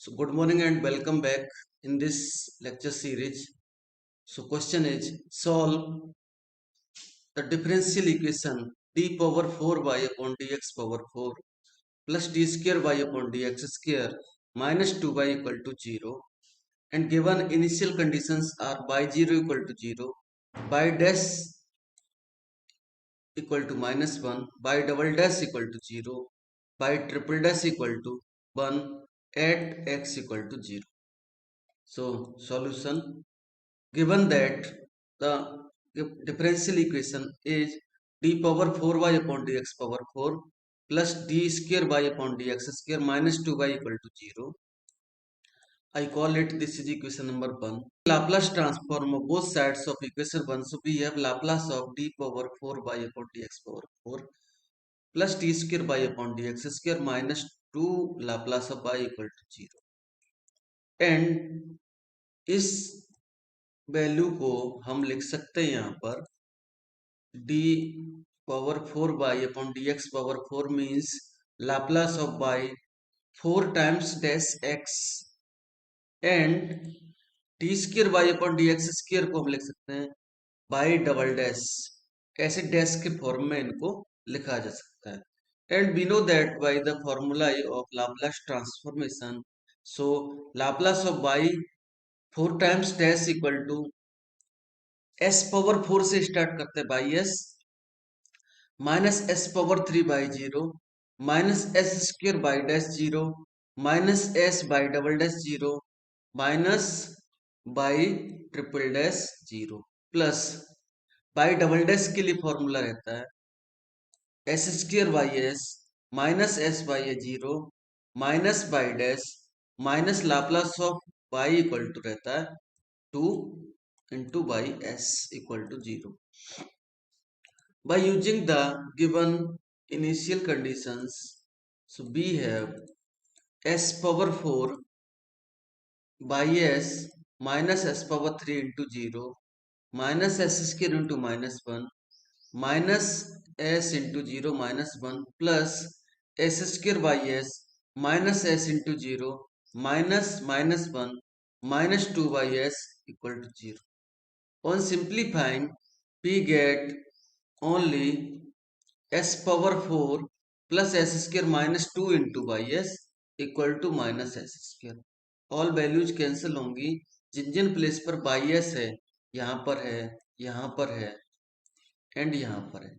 So good morning and welcome back in this lecture series. So question is solve the differential equation d power 4y upon dx power 4 plus d square y upon dx square minus 2y equal to 0 and given initial conditions are y 0 equal to 0, y dash equal to minus 1, y double dash equal to 0, y triple dash equal to 1 at x equal to 0. So solution. Given that the differential equation is d power 4y upon dx power 4 plus d square y upon dx square minus 2y equal to 0, I call it this is equation number 1. Laplace transform of both sides of equation 1. So we have Laplace of d power 4y upon dx power 4 plus d square y upon dx square minus 2 Laplace of y equal to 0. And इस value को हम लिख सकते हैं यहाँ पर d power 4y upon dx power 4 means Laplace of y 4 times dash x and d square y upon dx square को हम लिख सकते हैं y डबल डैश, ऐसे डैश के फॉर्म में इनको लिखा जा सकता है। And we know that by the formula of Laplace transformation, so Laplace of y 4 times dash equal to s power 4 से स्टार्ट करते हैं y s minus s power 3 y 0 minus S square y dash 0 minus s y double dash 0 minus y triple dash 0 plus y double dash के लिए formula रहता है s square y s minus s y 0 minus y dash minus Laplace of y equal to रहता है 2 into y s equal to 0. By using the given initial conditions, so we have s power 4 by s minus s power 3 into 0 minus s square into minus 1 minus s into 0 minus 1 plus s square by s minus s into 0 minus minus 1 minus 2 by s equal to 0. On simplifying, we get only s power 4 plus s square minus 2 into y s equal to minus S square. All values cancel होंगी. जिन जिन place पर y s है, यहाँ पर है, यहाँ पर है एंड यहाँ पर है,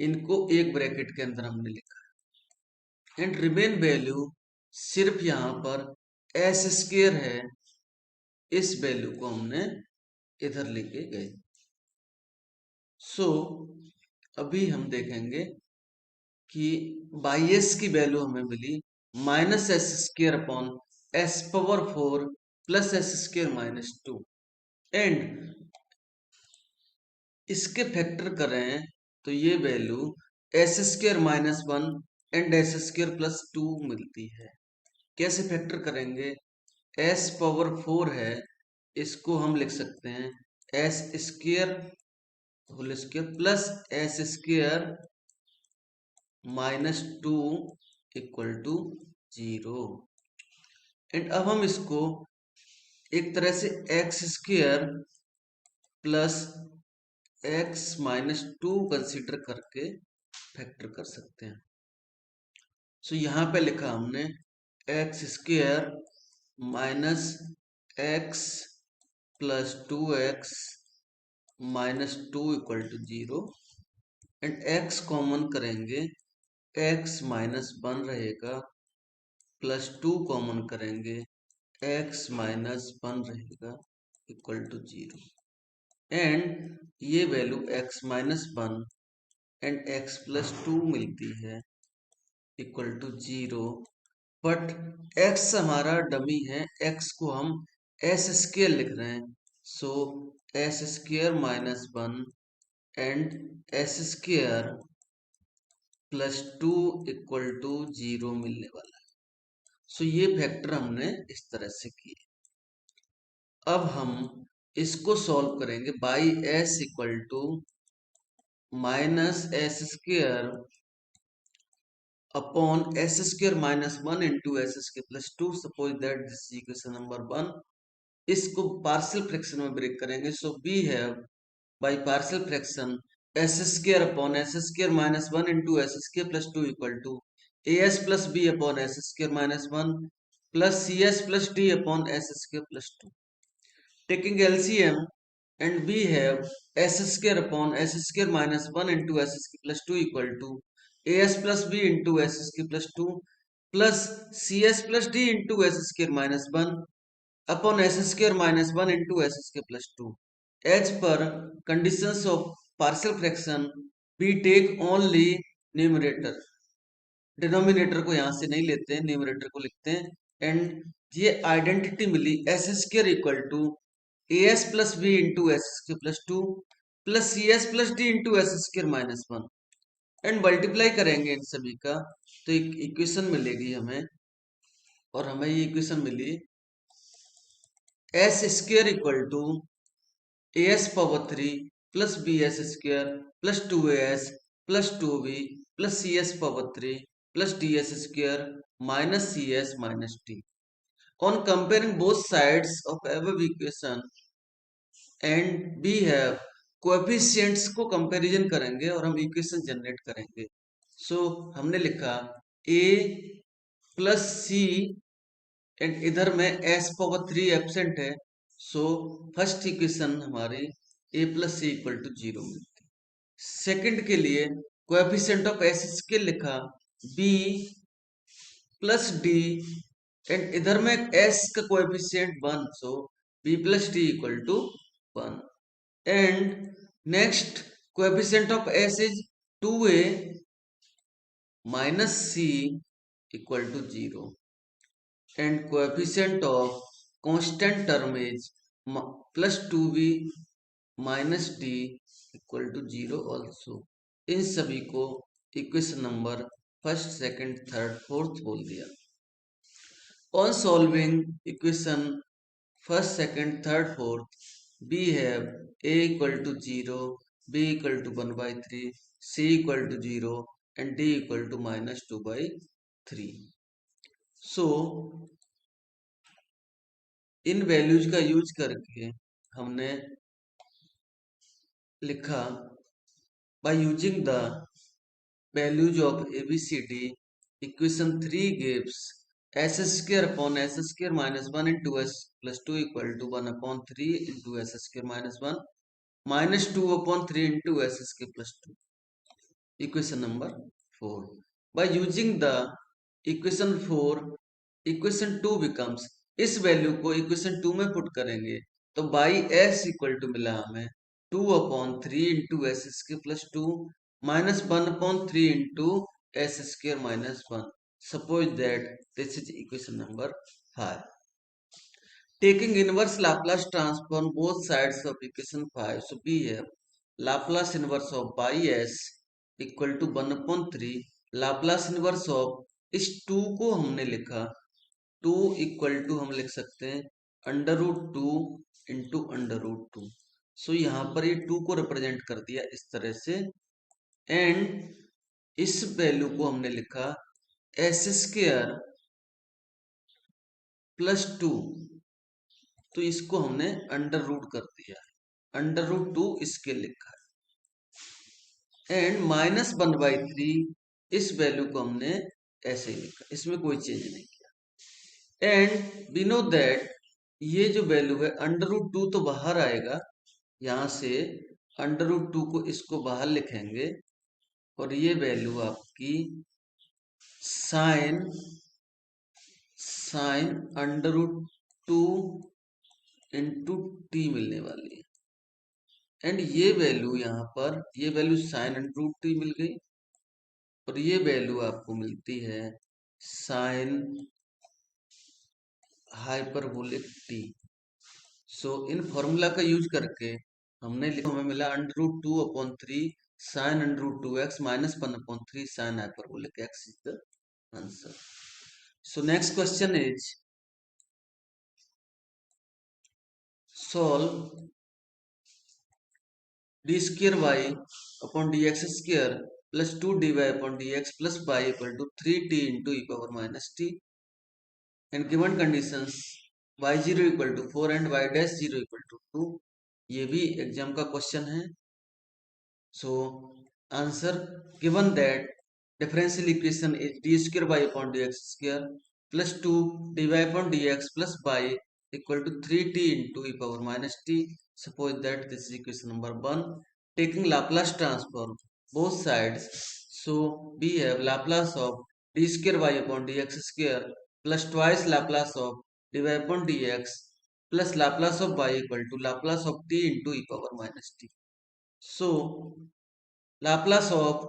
इनको एक ब्रैकेट के अंदर हमने लिखा है. एंड रिमेन वैल्यू सिर्फ यहाँ पर एस स्क्र है, इस वैल्यू को हमने इधर लेके गए. सो अभी हम देखेंगे कि बाई एस की वैल्यू हमें मिली minus S square upon S power 4 plus S square minus 2 and इसके फैक्टर करें तो ये value S square minus 1 and S square plus 2 मिलती है. कैसे फैक्टर करेंगे? एस पावर 4 है, इसको हम लिख सकते हैं s square whole square plus S square minus 2 equal to 0. And अब हम इसको एक तरह से x square plus x minus 2 consider करके फैक्टर कर सकते हैं. सो यहाँ पे लिखा हमने x square minus x plus 2x minus 2 equal to 0 and x common करेंगे, x माइनस 1 रहेगा प्लस 2 कॉमन करेंगे, x माइनस 1 रहेगा इक्वल टू 0 एंड ये value x minus 1 and x plus 2 मिलती है इक्वल टू 0. बट x हमारा dummy है, x को हम एस स्क्र लिख रहे हैं. So S square minus 1 and S square plus 2 equal to 0 मिलने वाला है. सो ये फैक्टर हमने इस तरह से किए. अब हम इसको सॉल्व करेंगे y s equal to minus S square upon s square minus one into s square plus two. Suppose that this equation number one. इसको पार्शियल फ्रैक्शन में ब्रेक करेंगे। सो बी है by partial fraction s square upon s square minus one into s square plus two equal to A s plus B upon s square minus one plus C s plus D upon s square plus to. Taking LCM and we have s square upon s square minus 1 into s square plus 2 equal to as plus b into s square plus 2 plus cs plus d into s square minus 1 upon s square minus 1 into s square plus 2. As per conditions of partial fraction, we take only numerator. Denominator को यहां से नहीं लेते हैं, numerator को लिखते हैं। And ये आइडेंटिटी मिली s square equal to A s plus B into s square plus two plus C s plus D into s square minus one. And multiply करेंगे इन सभी का तो एक इक्वेशन मिलेगी हमें। और हमें ये इक्वेशन मिली s square equal to A s power three plus B s square plus two A s plus two B plus C s power three plus D s square minus cs minus d. On comparing both sides of above equation and we have coefficients को comparison करेंगे और हम equation generate करेंगे। So हमने लिखा a plus C and इधर में s power three absent है। सो फर्स्ट इक्वेशन हमारी a plus C equal to zero मिलती है। सेकेंड के लिए कोएफिशिएंट ऑफ s स्केल लिखा b प्लस डी एंड इधर में s का coefficient one. So b plus D equal to one. And next coefficient of s is 2a minus C equal to zero and coefficient of constant term is plus two B minus D equal to zero also. इन सभी को equation number first second third fourth बोल दिया। On solving equation first, second, third, fourth, we have a equal to 0, b equal to 1 by 3, c equal to 0 and d equal to minus 2 by 3. So, in values का use करके हमने लिखा by using the values of ABCD, equation 3 gives s square upon s square minus 1 into s plus 2 equal to 1 upon 3 into s square minus 1 minus 2 upon 3 into s square plus 2. Equation number 4. By using the equation 4, equation 2 becomes, इस value को equation 2 में put करेंगे तो by s equal to मिला हमें 2 upon 3 into s square plus to minus 1 upon 3 into s square minus 1। Suppose that this is equation number 5. Taking inverse Laplace transform both sides of equation 5, so we have Laplace inverse of by s equal to 1 upon 3. Laplace inverse of इस 2 को हमने लिखा 2 equal to हम लिख सकते हैं under root two into under root two. So यहाँ पर ये 2 को रिप्रेजेंट कर दिया इस तरह से। एंड इस वैल्यू को हमने लिखा एस स्क्र प्लस टू, तो इसको हमने अंडर रूट कर दिया, अंडर रूट टू इसके लिखा है। एंड माइनस 1 बाई 3 इस वैल्यू को हमने ऐसे ही लिखा, इसमें कोई चेंज नहीं किया। एंड वी नो दैट ये जो वैल्यू है अंडर रूट टू तो बाहर आएगा, यहां से अंडर रूट टू को इसको बाहर लिखेंगे और ये वैल्यू आपकी sine under root two into T मिलने वाली है। एंड ये वैल्यू यहाँ पर ये value sine under root T मिल गई और ये वैल्यू आपको मिलती है साइन हाइपरबोलिक टी। सो इन फॉर्मूला का यूज करके हमने लिखा, हमें मिला under root two upon three sine under root two x minus 1 upon 3 sine hyperbolic x is the answer. So next question is solve d square y upon dx square plus 2 dy upon dx plus y equal to 3t into e power minus t. And given conditions y0 equal to 4 and y dash 0 equal to 2. ये भी exam का question है. So answer, given that differential equation is d square y upon dx square plus 2 dy upon dx plus y equal to 3t into e power minus t. Suppose that this is equation number 1. Taking Laplace transform both sides, so we have Laplace of d square y upon dx square plus twice Laplace of dy upon dx plus Laplace of y equal to Laplace of t into e power minus t. So Laplace of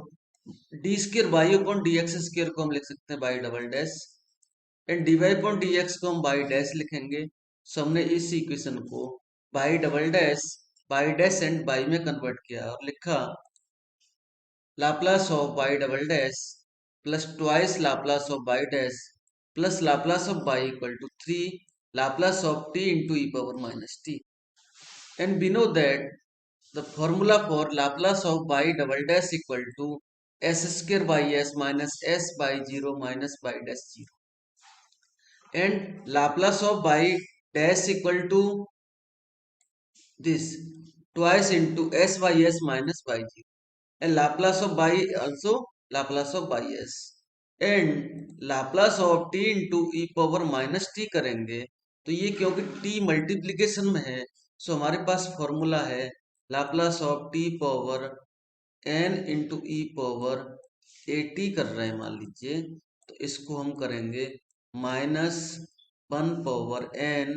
d square y upon d x square को हम लिख सकते हैं y double dash, and d y upon d x को हम by dash लिखेंगे. सो हमने इस इक्वेशन को बाई डैश एंड बाई में कन्वर्ट किया और लिखा Laplace of y double dash plus twice Laplace of y dash plus Laplace of y equal to 3 Laplace of t into e power minus t. And we know that the formula for Laplace of y double dash equal to s square by s minus s by 0 minus y dash 0. And Laplace of y dash equal to this twice into s by s minus y 0. And Laplace of y also Laplace of y s. And Laplace of t into e power minus t करेंगे तो ये क्योंकि t multiplication में है, सो हमारे पास formula है Laplace of T power n into e power A T कर रहे हैं मान लीजिए, तो इसको हम करेंगे minus 1/n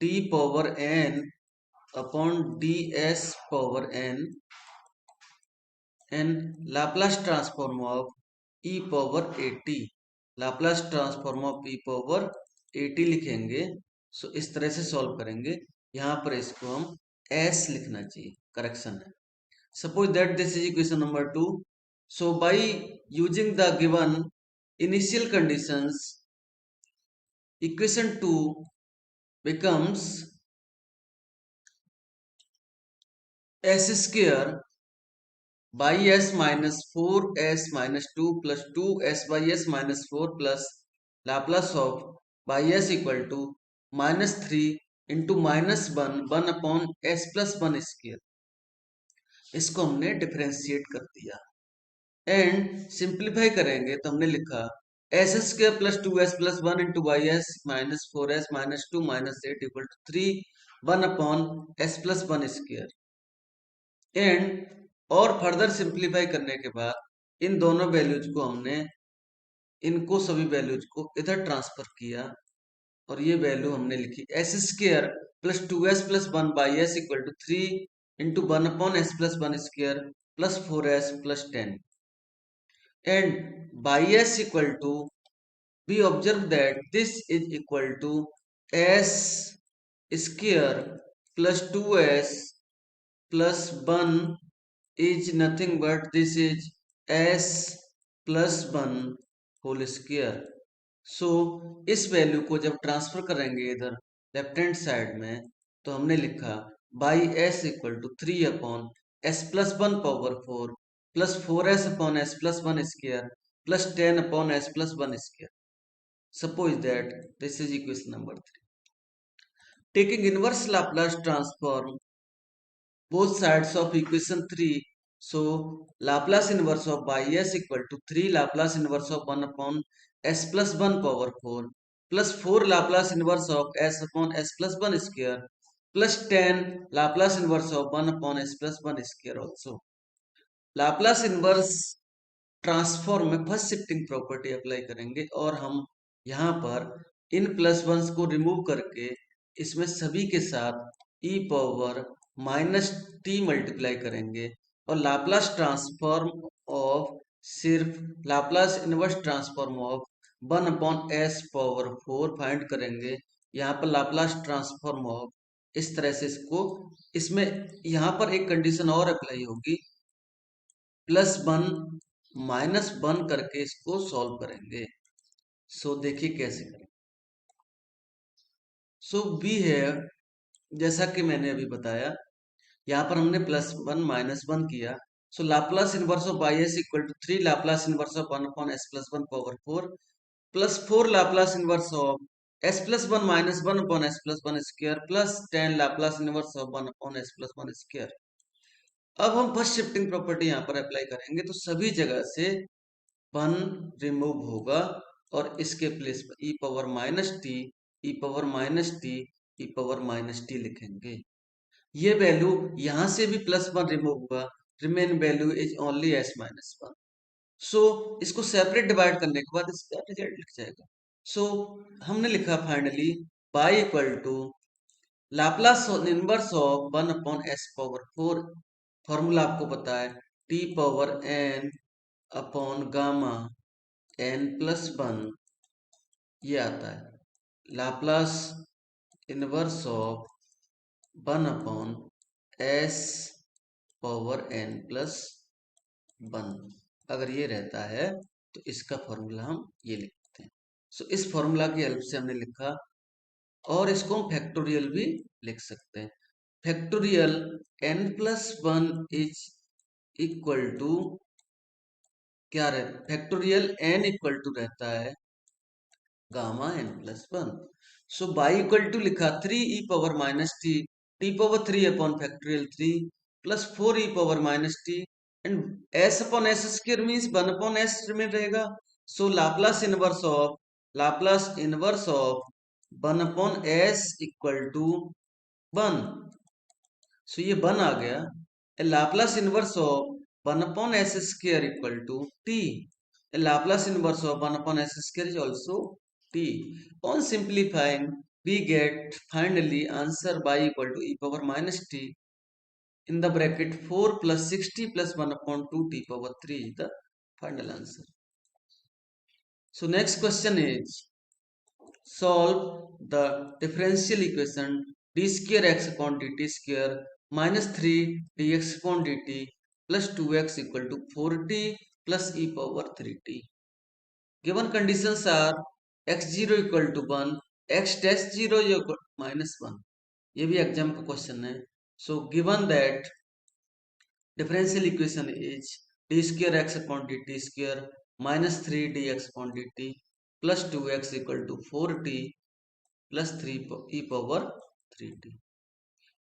D power n upon D S power n and Laplace transform of E power A T. Laplace transform of E power A T लिखेंगे. सो इस तरह से सॉल्व करेंगे. यहाँ पर इसको हम s लिखना चाहिए, करेक्शन है. Suppose that this is equation number 2. So by using the given initial conditions, equation 2 becomes s square by s minus 4s minus 2 plus 2s by s minus 4 plus Laplace of by s equal to minus 3 into minus 1 upon s plus 1 square. इसको हमने differentiate कर दिया and simplify करेंगे तो हमने लिखा s square plus 2s plus 1 into y s minus 4s minus 2 minus 8 equal to 3 1 upon s plus 1 square. And और further simplify करने के बाद इन दोनों वैल्यूज को हमने इनको सभी वैल्यूज को इधर ट्रांसफर किया और ये वैल्यू हमने लिखी s square plus 2s plus 1 y s equal to 3 into 1 upon s plus 1 square plus 4s plus 10. And by s equal to, we observe that this is equal to s square plus 2s plus 1 is nothing but this is s plus 1 whole square. So इस value को जब transfer करेंगे इधर left hand side में तो हमने लिखा y s equal to 3 upon s plus 1 power 4 plus 4s upon s plus 1 square plus 10 upon s plus 1 square. Suppose that this is equation number 3. Taking inverse Laplace transform both sides of equation 3. So Laplace inverse of by s equal to 3 Laplace inverse of 1 upon s plus 1 power 4 plus 4 Laplace inverse of s upon s plus 1 square plus 10 Laplace inverse of 1 upon s plus 1 square also. Laplace inverse transform में first shifting property apply करेंगे और हम यहाँ पर in plus once को remove करके इसमें सभी के साथ ई पावर माइनस टी मल्टीप्लाई करेंगे और लाप्लास ट्रांसफॉर्म ऑफ सिर्फ Laplace inverse transform of 1 upon S power 4 find करेंगे. यहाँ पर लाप्लास ट्रांसफॉर्म ऑफ इस तरह से इसको इसमें यहाँ पर एक कंडीशन और अप्लाई होगी प्लस 1 माइनस 1 करके इसको सॉल्व करेंगे. सो देखिए कैसे करें. सो वी हैव, जैसा कि मैंने अभी बताया, यहाँ पर हमने प्लस 1 माइनस 1 किया. So Laplace inverse of is equal to 3 Laplace inverse of 1 upon s plus 1 power 4 plus 4 Laplace inverse of s plus 1 minus 1 upon s plus 1 square plus 10 Laplace inverse of 1 upon s plus 1 square। अब हम first shifting property यहाँ पर apply करेंगे तो सभी जगह से 1 remove होगा और इसके प्लेस पर ई पावर माइनस टी, ई पावर माइनस टी, ई पावर माइनस टी लिखेंगे। ये वैल्यू यहां से भी प्लस 1 रिमूव हुआ, remain value is only S minus 1। सो इसको सेपरेट डिवाइड करने के बाद इसका रिजल्ट लिख जाएगा। सो हमने लिखा finally y equal to Laplace inverse of 1 upon S power 4। Formula आपको पता है t power n upon gamma n plus 1, ये आता है Laplace inverse of 1 upon S power n plus 1। अगर ये रहता है तो इसका फॉर्मूला हम ये लिखते हैं। सो इस फॉर्मूला की हेल्प से हमने लिखा और इसको हम फैक्टोरियल भी लिख सकते हैं। Factorial n plus 1 is equal to क्या रहता है, फैक्टोरियल n इक्वल टू रहता है gamma n plus 1। So y equal to लिखा 3 e power minus T, T power 3 upon factorial 3 plus 4 e power minus T and s upon s square means 1 upon s remain रहेगा। So Laplace inverse of 1 upon s equal to 1। So ये 1 आ गया। Laplace inverse of 1 upon s square equal to t. Laplace inverse of 1 upon s square is also t. On simplifying, we get finally answer by equal to e power minus t in the bracket 4 plus 60 plus 1 upon 2 t power 3 is the final answer. So next question is solve the differential equation d square x upon dt square minus 3 dx upon dt plus 2x equal to 4t plus e power 3t. Given conditions are x0 equal to 1, x dash 0 equal minus 1. ये भी exam का question है। So given that differential equation is D square x upon D T square minus 3 D x upon D T plus 2x equal to 4t plus 3 e power 3t।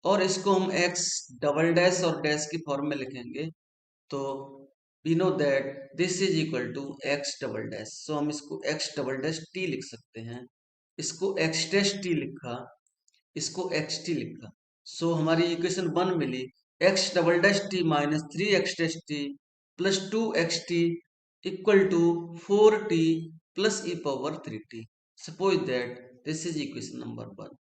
और इसको हम x double dash और dash की form में लिखेंगे तो we know that this is equal to x double dash. So हम इसको x डबल डैश t लिख सकते हैं, इसको x डैश t लिखा, इसको xt लिखा। सो हमारी इक्वेशन 1 मिली x double dash t minus 3x dash t plus 2xt equal to 4t plus e power 3t। Suppose that this is equation number 1।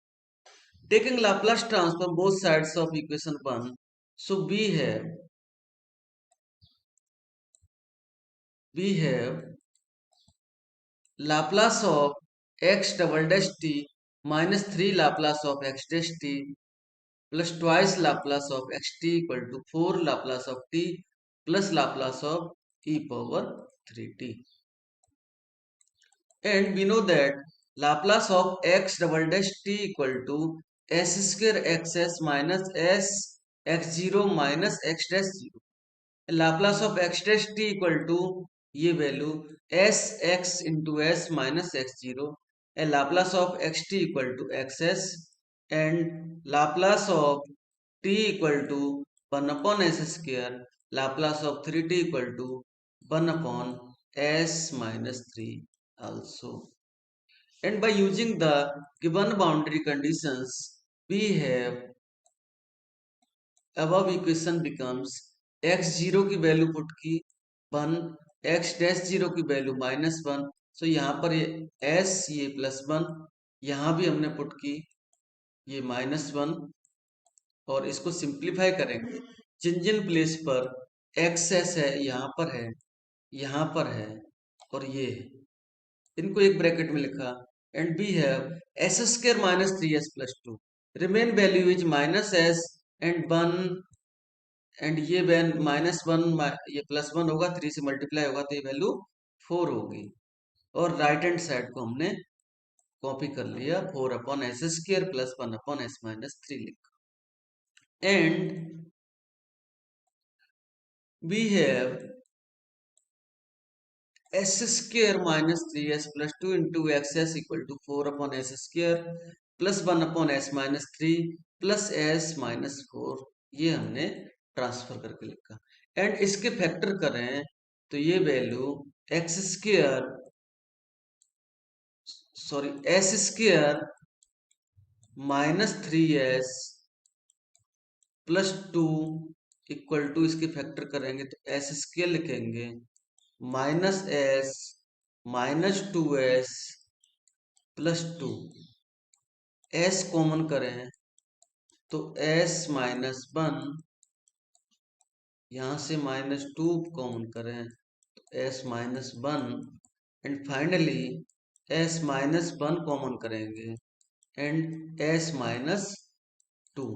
Taking Laplace transform both sides of equation 1, so we have Laplace of x double dash t minus 3 Laplace of x dash t plus twice Laplace of xt equal to 4 Laplace of t plus Laplace of e power 3t. And we know that Laplace of x double dash t equal to s square xs minus s x0 minus x dash 0। Laplace of x dash T equal to ये value s x into s minus x zero and Laplace of x T equal to x s and Laplace of T equal to 1 upon s square Laplace of 3t equal to 1 upon s minus 3 also। And by using the given boundary conditions we have above equation becomes x0 की value put की 1, x dash 0 की value minus 1। सो यहाँ पर ये s ये plus 1, यहाँ भी हमने पुट की ये माइनस 1 और इसको सिंप्लीफाई करेंगे जिन जिन प्लेस पर एक्स है यहाँ पर है और ये है, इनको एक ब्रैकेट में लिखा and we have s square minus 3s plus 2 remain value is minus s and 1 and ये वैन माइनस 1 ये प्लस 1 होगा, 3 से मल्टीप्लाई होगा तो ये वैल्यू 4 होगी। और राइट हैंड साइड को हमने कॉपी कर लिया 4 upon s square plus 1 upon s minus 3 लिखा। And we have s square minus 3s plus 2 into x s equal to 4 upon s square plus 1 upon s-3 plus s-4, ये हमने transfer करके लिखा। And इसके factor करें तो ये value x square sorry s square -3s plus 2 equal to, इसके factor करेंगे तो एस स्क्र लिखेंगे -s -2s plus 2, s common करें तो s-1, यहां से -2 कॉमन करें तो s-1, and finally s-1 common करेंगे एंड s-2।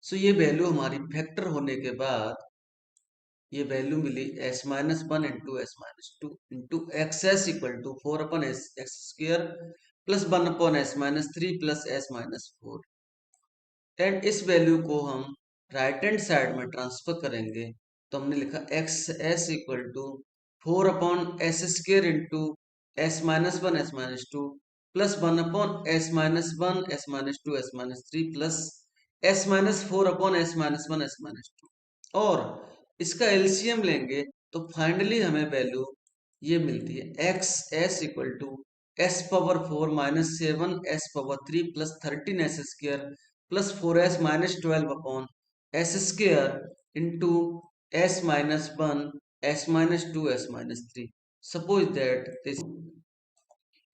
सो ये वैल्यू हमारी फैक्टर होने के बाद ये वैल्यू मिली s-1 into s-2 into x s equal to 4 upon x plus 1 upon s-3 plus s-4। And इस वैल्यू को हम राइट हैंड साइड में ट्रांसफर करेंगे तो हमने लिखा x s equal to 4 upon s square into s-1 s-2 plus 1 upon s-1 s-2 s-3 plus s-4 upon s-1 s-2। और इसका एलसीएम लेंगे तो फाइनली हमें वैल्यू ये मिलती है x s equal to s⁻4 -7 s⁻3 plus 13 s² plus 4s -12 upon s² into s-1 s-2 s-3। Suppose that this,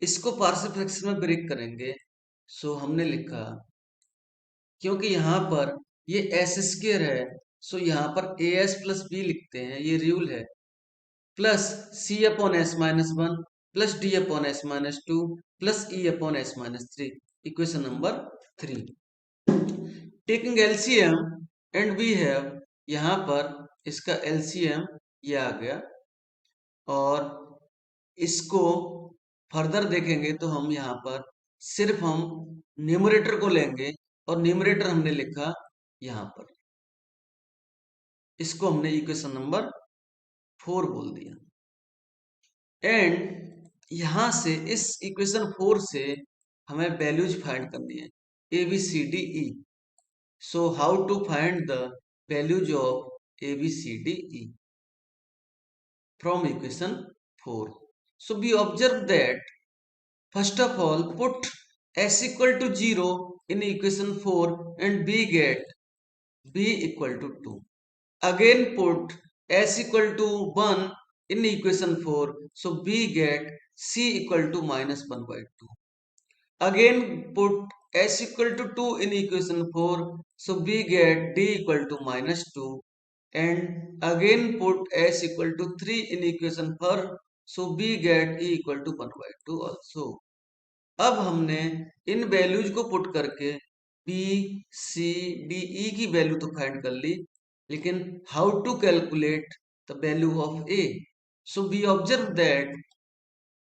इसको partial fraction में ब्रेक करेंगे। सो हमने लिखा क्योंकि यहाँ पर ये s² है, सो यहाँ पर as प्लस b लिखते हैं, ये रूल है, plus c/s-1 plus d/s-2 plus e/s-3, equation number 3। Taking LCM and we have, यहाँ पर इसका एलसीएम ये आ गया, और इसको फर्दर देखेंगे तो हम यहाँ पर सिर्फ हम न्यूमरेटर को लेंगे और न्यूमरेटर हमने लिखा यहाँ पर, इसको हमने इक्वेशन नंबर 4 बोल दिया। एंड यहां से इस इक्वेशन 4 से हमें वैल्यूज फाइंड करनी है A B C D E. So how to find the values of A B C D E from equation 4? So we observe that first of all put s equal to 0 in equation 4 and we get b equal to 2। Again put s equal to 1 in equation 4, so we get c equal to -1/2. Again put s equal to 2 in equation 4, so we get d equal to -2. And again put s equal to 3 in equation 4, so we get e equal to 1/2 also. अब हमने इन values को put करके P, C, D, E की वैल्यू तो find कर ली, लेकिन how to calculate the value of A? So we observe that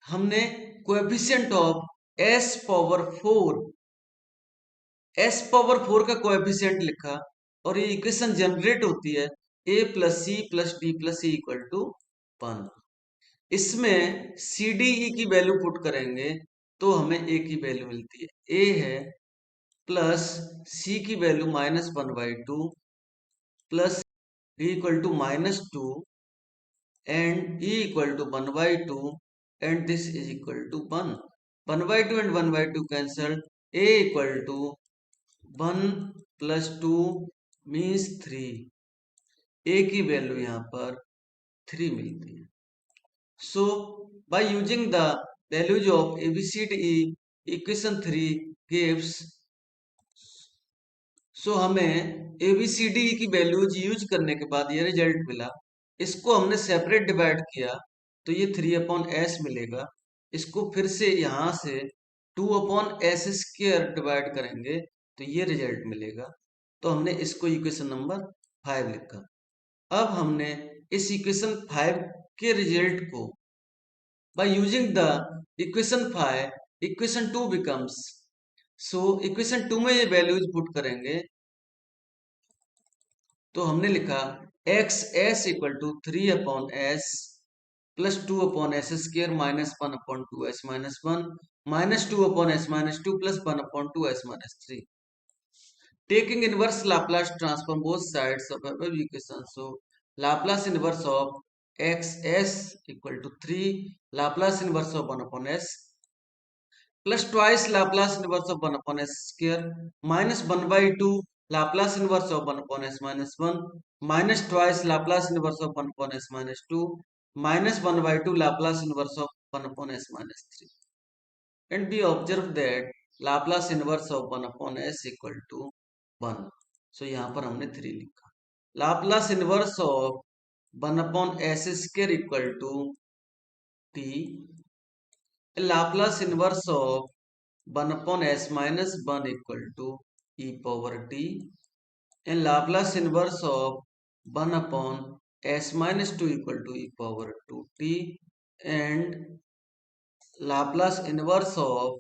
हमने कोएफिशिएंट ऑफ s⁻4 का कोएफिशिएंट लिखा, और ये इक्वेशन जनरेट होती है a plus C plus D plus E equal to 1। इसमें सी डी ई की वैल्यू पुट करेंगे तो हमें a की वैल्यू मिलती है, a है प्लस c की value -1/2 plus d equal to -2 and e equal to 1/2 and this is equal to 1। 1/2 and 1/2 cancel, a equal to 1 plus 2 means 3। a की वैल्यू यहाँ पर 3 मिलती है। So by using the values of ABCDE, equation 3 gives, so हमें ABCDE की values use करने के बाद ये रिजल्ट मिला। इसको हमने सेपरेट डिवाइड किया तो ये 3/s मिलेगा। इसको फिर से यहाँ से 2/s² डिवाइड करेंगे तो ये रिजल्ट मिलेगा। तो हमने इसको इक्वेशन नंबर 5 लिखा। अब हमने इस इक्वेशन 5 के रिजल्ट को by using the equation 5, equation 2 becomes, so equation 2 में ये वैल्यूज पुट करेंगे तो हमने लिखा x s equal to 3/s plus 2/s² minus 1/2s minus 1 minus 2/s minus 2 plus 1/2s minus 3. Taking inverse Laplace transform both sides of above equation. So Laplace inverse of xs equal to 3 Laplace inverse of 1/s plus twice Laplace inverse of 1/s square minus 1/2 Laplace inverse of 1/s minus 1 minus twice Laplace inverse of 1/s minus 2 minus 1/2 Laplace inverse of 1/s minus 3. And we observe that Laplace inverse of 1/s equal to 1. So यहाँ पर हमने 3 लिखा. Laplace inverse of 1/s square equal to t. Laplace inverse of 1/s minus 1 equal to e power t. And Laplace inverse of 1/s minus 2 equal to e power 2t. And Laplace inverse of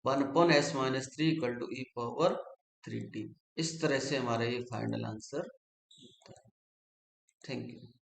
1/s minus 3 equal to e power 3t. इस तरह से हमारा ये final answer होता है. Thank you.